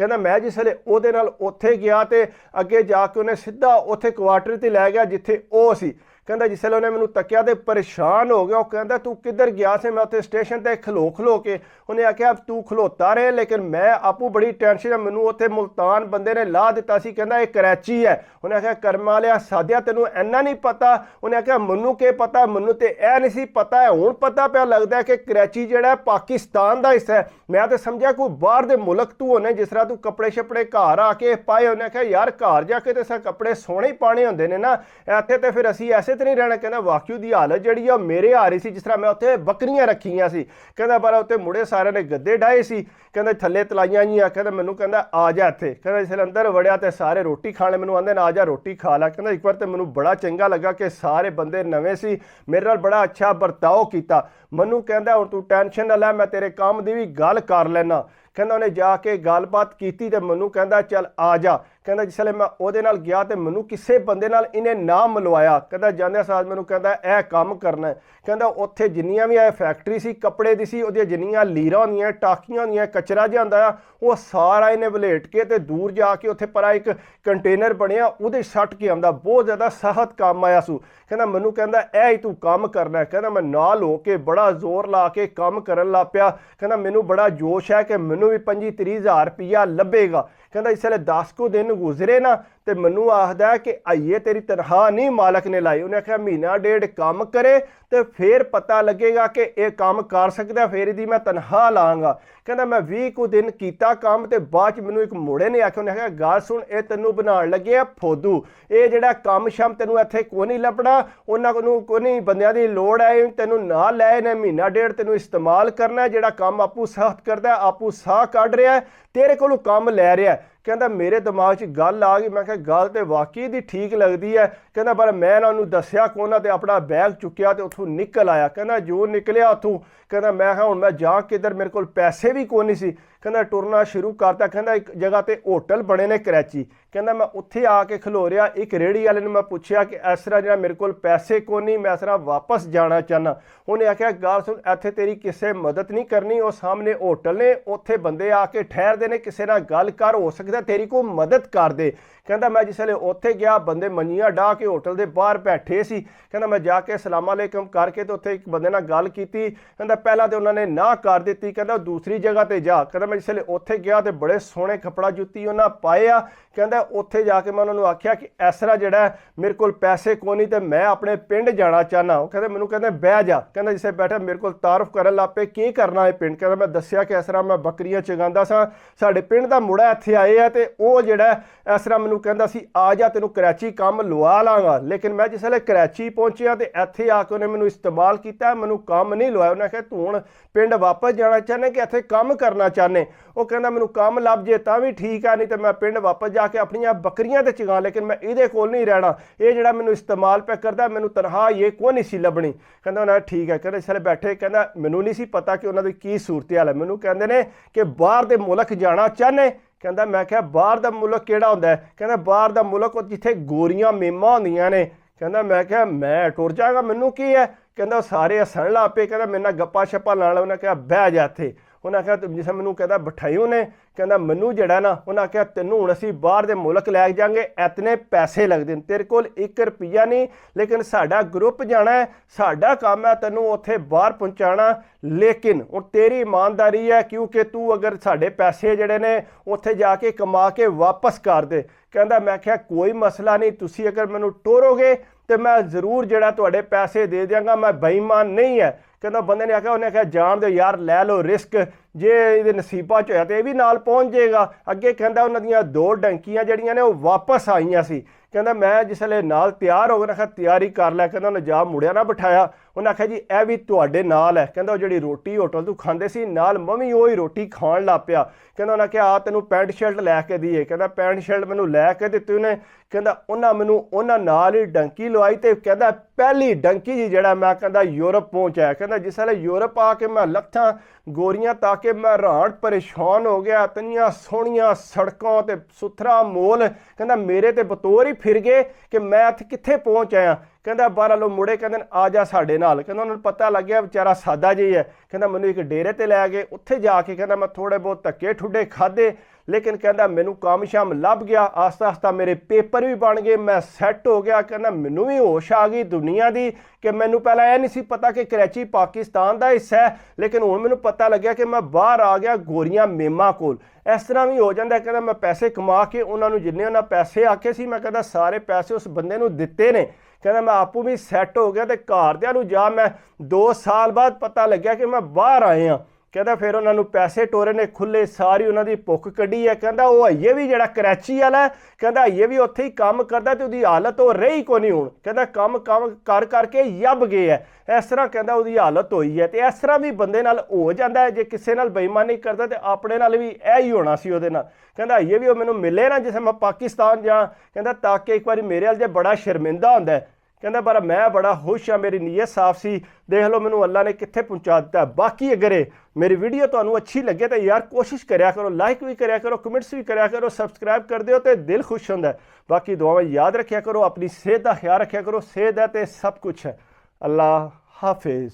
कहता मैं जिसले ਉਹਦੇ ਨਾਲ ਉੱਥੇ ਗਿਆ ਤੇ ਅੱਗੇ ਜਾ ਕੇ ਉਹਨੇ ਸਿੱਧਾ ਉੱਥੇ ਕੁਆਟਰ ਤੇ ਲੈ ਗਿਆ ਜਿੱਥੇ ਉਹ ਸੀ। कहता जिसले उन्हें मैनू तकिया तो परेशान हो गया। वो कहता तू किधर गया से? मैं उत्थे स्टेशन ते खलो खलो के उन्हें आख्या तू खलोता रहे लेकिन मैं आपू बड़ी टेंशन है, मैनू उत्थे मुल्तान बंदे ने ला दिता सी। कहता ये कराची है। उन्हें आख्या कर्मा लिया सादिया तेनू इन्ना नहीं पता? उन्हें आख्या मैनू के पता, मैनू तो यह नहीं सी पता है, हुण पता पिया लगता है कि कराची जिहड़ा पाकिस्तान का हिस्सा है। मैं तो समझा कोई बाहर दे मुल्क तू होने, जिस तरह तू कपड़े शपड़े घर आके पाए। उन्हें आख्या यार घर जाके तो सब कपड़े सोहने ही पाने होंदे ने ना, इत्थे तो फिर असीं ऐसे नहीं रहना। कहना वाकई दी हालत जी मेरे आ रही सी जिस तरह मैं उत्थे बकरियां रखियां सी। कहना पर उत्ते मुड़े सारे ने गद्दे डाए सी। कहना थल्ले तलाइयां जी। कहना मैनू कहना आ जा इत्थे। कहना जिसले अंदर वड़िया तो सारे रोटी खाने, मैनू आंदे आ जा रोटी खा ला। कहना एक बार तो मैनू बड़ा चंगा लगा कि सारे बंदे नवे सी, मेरे नाल बड़ा अच्छा बर्ताव किया। मैनू कहना हुण तू टेंशन ना लै, मैं तेरे काम की भी गल कर लैना। कहना उन्हें जाके गलबात की तो मैनू कहना चल आ जा। कहना जिसले मैं ਉਹਦੇ ਨਾਲ गया तो मैनू किसी बंदे नाल इन्हें ना मिलवाया। कहता जांदे साथ मैनू कहता यह काम करना है। कहता उत्थे जिन्नियां भी फैक्ट्री सी कपड़े दी सी, उहदियां जिन्नियां लीरां होंदियां टाकियां होंदियां कचरा जिहा हुंदा आ, वो सारा इन्हें वलेट के ते दूर जाके उत्थे परा एक कंटेनर बनिया उहदे सट के आंदा। बहुत ज़्यादा सख्त काम आया सू। कहना मैनू कहता यह ही तू काम करना है। कहना मैं नाल हो के बड़ा जोर ला के काम करन लग पिया। कहना मैनू बड़ा जोश है कि मैनू भी 25-30 हज़ार रुपया लभेगा। कहता इसलिए 10 को दिन गुजरे ना तो मैनू आखदा कि आइए तेरी तनख्वाह नहीं मालक ने लाई। उन्हें आख्या महीना डेढ़ काम करे तो फिर पता लगेगा कि यह काम कर सकता, फिर इसकी मैं तनख्वाह लाँगा। कहता मैं 20 को दिन किया काम तो बाद मैनू एक मुड़े ने आख्या, उन्हें आख्या गल सुन ये तेनू बनाउण लगे आ फोदू, ये जिहड़ा काम शाम तेनू इत्थे कोई नहीं लभना, उन्हां कोल कोई नहीं बंदियां दी लोड़ है, तेनू ना लै, इन्हें महीना डेढ़ तेनू इस्तेमाल करना है, जिहड़ा काम आपू सख्त करदा आपू साह कढ रिहा है, तेरे कोलों काम लै रिहा है। कहता मेरे दिमाग च गल आ गई, मैं कहा गल तो वाकई दी ठीक लगती है। कहता पर मैं उन्होंने दसिया कोना तो अपना बैग चुकिया तो उतों निकल आया। कहना जो निकलिया उतों कहना मैं हुण मैं जा किधर, मेरे को पैसे भी कोई नहीं सी। कहना टुरना शुरू करता। कहना एक जगह ते होटल बने ने कराची। कहना मैं उत्थे आके खलो रहा, एक रेहड़ी वाले ने मैं पूछया कि इस तरह जो मेरे को पैसे को नहीं, मैं इस तरह वापस जाना चाहना। उन्हें आख्या गल सुन इत्थे तेरी किसी मदद नहीं करनी, वो सामने होटल ने उत्थे बंदे आके ठहरते ने, किसी नाल गल कर, हो सकता तेरी को मदद कर दे। कहता मैं जिसले उत्थे गया बंदे मंजियां डाह के होटल के बाहर बैठे सी। कहता मैं जाके सलामकुम करके तो उत्थे एक बंदे नाल गल की। कहता पहला तो उन्होंने ना कर दी। कहता दूसरी जगह ते जा। कहता मैं जिसले उत्थे गया तो बड़े सोहने कपड़ा जुत्ती उन्हें पाए आ। कहता उत्थे जाके मैं उन्होंने आख्या कि इस तरह जिहड़ा मेरे को पैसे को नहीं तो मैं अपने पिंड जाना चाहना। कहते मैनू कहते बह जा। कहता जिसे बैठा मेरे को तारफ करन लग पे की करना है पिंड। कहता मैं दसिया कि इस तरह मैं बकरियां चगांदा सा, साडे पिंड दा मुड़ा इत्थे आए आ ते वो जिहड़ा इस तरह मैनू कहता सी आ जा तेनू कराची काम लवा लाँगा। लेकिन मैं जिसले कराची पहुंचिया तो इत्थे आके उन्हें मैनू इस्तेमाल किया, मैनू काम नहीं लवाया। उन्हें आख्या तू हुण पिंड वापस जाना चाहने कि इत्थे काम करना चाहने? वो कहता मैनू काम लभ जे तां भी ठीक है, नहीं तो मैं पिंड वापस जाके अपनियां बकरियां ते चगा, लेकिन मैं इहदे कोल नहीं रहना, ये जिहड़ा मैनू इस्तेमाल पे करदा मैनू तनख्वाह ये कोई नहीं सी लभनी। कहता उन्हें ठीक है। कहते इसले बैठे कहता मैनू नहीं सी पता कि उन्होंने की सूरत हाल है। मैनू कहते ने कि बाहर दे मुल्क जाना चाहने? कहता मैं क्या बाहर दा मुल्क केड़ा हुंदा है? कहता बाहर दा मुल्क जिथे गोरियां मेमां होंदियां ने। कहता मैं क्या मैं टुर जाएगा, मैनू की है? कहता सारे हसन ला पे। कहता मेरे नाल गप्पा शप्पा लाण। उन्हें कहा बह जा इत्थे। उन्हें आख्या जिसे मैनू कहता बिठाई उन्हें। कहता मैनू जिहड़ा ना उन्हें आख्या तेनू हुण असीं बाहर दे मुल्क लै जाएंगे, इतने पैसे लगदे ने, तेरे कोल 1 रुपया नहीं, लेकिन साडा ग्रुप जाना है, साडा काम है तेनू उत्थे बाहर पहुँचाना, लेकिन हुण तेरी ईमानदारी है क्योंकि तू अगर साडे पैसे जिहड़े ने उत्थे जाके कमा के वापस कर दे। कहता मैं आख्या कोई मसला नहीं, तुसीं अगर मैनू टोरोगे तो मैं जरूर जिहड़ा तुहाडे पैसे दे देंगा, मैं बेईमान नहीं है। कहता बंदे ने आख्या, उन्हें आख्या जान दो यार, लै लो रिस्क, जे ये नसीबा च होया तो यह भी नाल पहुँच जाएगा। अगे कहता उन्हां दियां 2 डंकियां जिहड़ियां ने वो वापस आईयां सी। कहता मैं जिसले नाल तैयार हो गया, आख्या तैयारी कर लै। कहता उन्हें जा मुड़िया ना बिठाया। उन्हें आख्या जी यह भी तुहाडे नाल है। कहता जिहड़ी रोटी होटल तू खांदे सी नाल मैं भी उही रोटी खाण लग पिया। कहता उन्हें आख्या आ तेनू पैंट शर्ट लैके दीए। कहता पैंट शर्ट मैनू लैके दित्ती उन्हें। कहता उन्हें मैनू उन्हां नाल ही डंकी लवाई तो कहता पहली डंकी जी जिहड़ा मैं कहता यूरोप पहुँचाया। कहता जिसले यूरोप आके मैं लत्थां गोरियां ताके मैं हैरान परेशान हो गया, इतनियां सोहणियां सड़कों ते सुथरा मोल। कहता मेरे ते बतौर ही फिर गए कि मैं इत्थे कित्थे पहुँच आया। कहता बाहर लो मुड़े कहते आ जा साडे नाल। कहता उन्होंने पता लग गया बेचारा सादा जी है। कहता मैनू एक डेरे ते लै गए, उत्थे जाके कहता मैं थोड़े बहुत धक्के ठुड्डे खाधे, ਲੇਕਿਨ ਕਹਿੰਦਾ ਮੈਨੂੰ ਕੰਮ ਸ਼ਾਮ ਲੱਭ ਗਿਆ, ਆਸਤਾ ਆਸਤਾ ਮੇਰੇ ਪੇਪਰ ਵੀ ਬਣ ਗਏ, ਮੈਂ ਸੈੱਟ ਹੋ ਗਿਆ। ਕਹਿੰਦਾ ਮੈਨੂੰ ਵੀ ਹੋਸ਼ ਆ ਗਈ ਦੁਨੀਆ ਦੀ ਕਿ ਮੈਨੂੰ ਪਹਿਲਾਂ ਇਹ ਨਹੀਂ ਸੀ ਪਤਾ ਕਿ ਕਰਾਚੀ ਪਾਕਿਸਤਾਨ ਦਾ ਹਿੱਸਾ ਹੈ, ਲੇਕਿਨ ਹੁਣ ਮੈਨੂੰ ਪਤਾ ਲੱਗਿਆ ਕਿ ਮੈਂ ਬਾਹਰ ਆ ਗਿਆ ਗੋਰੀਆਂ ਮੇਮਾਂ ਕੋਲ। ਇਸ ਤਰ੍ਹਾਂ ਵੀ ਹੋ ਜਾਂਦਾ। ਕਹਿੰਦਾ ਮੈਂ ਪੈਸੇ ਕਮਾ ਕੇ ਉਹਨਾਂ ਨੂੰ ਜਿੰਨੇ ਉਹਨਾਂ ਪੈਸੇ ਆਖੇ ਸੀ, ਮੈਂ ਕਹਿੰਦਾ ਸਾਰੇ ਪੈਸੇ ਉਸ ਬੰਦੇ ਨੂੰ ਦਿੱਤੇ ਨੇ। ਕਹਿੰਦਾ ਮੈਂ ਆਪੂ ਵੀ ਸੈੱਟ ਹੋ ਗਿਆ ਤੇ ਘਰਦਿਆਂ ਨੂੰ ਜਾ ਮੈਂ 2 ਸਾਲ ਬਾਅਦ ਪਤਾ ਲੱਗਿਆ ਕਿ ਮੈਂ ਬਾਹਰ ਆਏ ਹਾਂ। ਕਹਿੰਦਾ ਫਿਰ ਉਹਨਾਂ ਨੂੰ ਪੈਸੇ ਟੋਰੇ ਨੇ ਖੁੱਲੇ, ਸਾਰੀ ਉਹਨਾਂ ਦੀ ਭੁੱਖ ਕੱਢੀ ਹੈ। ਕਹਿੰਦਾ ਉਹ ਹਈਏ ਵੀ ਜਿਹੜਾ ਕਰਾਚੀ ਵਾਲਾ, ਕਹਿੰਦਾ ਹਈਏ ਵੀ ਉੱਥੇ ਹੀ ਕੰਮ ਕਰਦਾ ਤੇ ਉਹਦੀ ਹਾਲਤ ਉਹ ਰਹੀ ਕੋ ਨਹੀਂ ਹੁਣ। ਕਹਿੰਦਾ ਕੰਮ ਕਰ ਕਰਕੇ ਯੱਬ ਗਏ ਹੈ। ਇਸ ਤਰ੍ਹਾਂ ਕਹਿੰਦਾ ਉਹਦੀ ਹਾਲਤ ਹੋਈ ਹੈ। ਤੇ ਇਸ ਤਰ੍ਹਾਂ ਵੀ ਬੰਦੇ ਨਾਲ ਹੋ ਜਾਂਦਾ ਹੈ, ਜੇ ਕਿਸੇ ਨਾਲ ਬੇਈਮਾਨੀ ਕਰਦਾ ਤੇ ਆਪਣੇ ਨਾਲ ਵੀ ਇਹ ਹੀ ਹੋਣਾ ਸੀ ਉਹਦੇ ਨਾਲ। ਕਹਿੰਦਾ ਹਈਏ ਵੀ ਉਹ ਮੈਨੂੰ ਮਿਲੇ ਨਾ ਜਿਵੇਂ ਮੈਂ ਪਾਕਿਸਤਾਨ ਜਾ, ਕਹਿੰਦਾ ਤਾਂ ਕਿ ਇੱਕ ਵਾਰੀ ਮੇਰੇ ਵੱਲ ਜੇ ਬੜਾ ਸ਼ਰਮਿੰਦਾ ਹੁੰਦਾ ਹੈ। ਕਹਿੰਦਾ ਪਰ ਮੈਂ ਬੜਾ ਖੁਸ਼ ਹਾਂ, ਮੇਰੀ ਨੀਅਤ ਸਾਫ਼ ਸੀ, ਦੇਖ ਲਓ ਮੈਨੂੰ ਅੱਲਾ ਨੇ ਕਿੱਥੇ ਪਹੁੰਚਾ ਦਿੱਤਾ। ਬਾਕੀ ਅਗਰ ਮੇਰੀ ਵੀਡੀਓ ਤੁਹਾਨੂੰ ਅੱਛੀ ਲੱਗੇ ਤਾਂ ਯਾਰ ਕੋਸ਼ਿਸ਼ ਕਰਿਆ ਕਰੋ, ਲਾਈਕ ਵੀ ਕਰਿਆ ਕਰੋ, ਕਮੈਂਟਸ ਵੀ ਕਰਿਆ ਕਰੋ, ਸਬਸਕ੍ਰਾਈਬ ਕਰ ਦਿਓ ਤੇ ਦਿਲ ਖੁਸ਼ ਹੁੰਦਾ। ਬਾਕੀ ਦੁਆਵਾਂ ਯਾਦ ਰੱਖਿਆ ਕਰੋ, ਆਪਣੀ ਸਿਹਤ ਦਾ ਖਿਆਲ ਰੱਖਿਆ ਕਰੋ। ਸਿਹਤ ਹੈ ਤੇ ਸਭ ਕੁਛ ਹੈ। ਅੱਲਾ ਹਾਫਿਜ਼।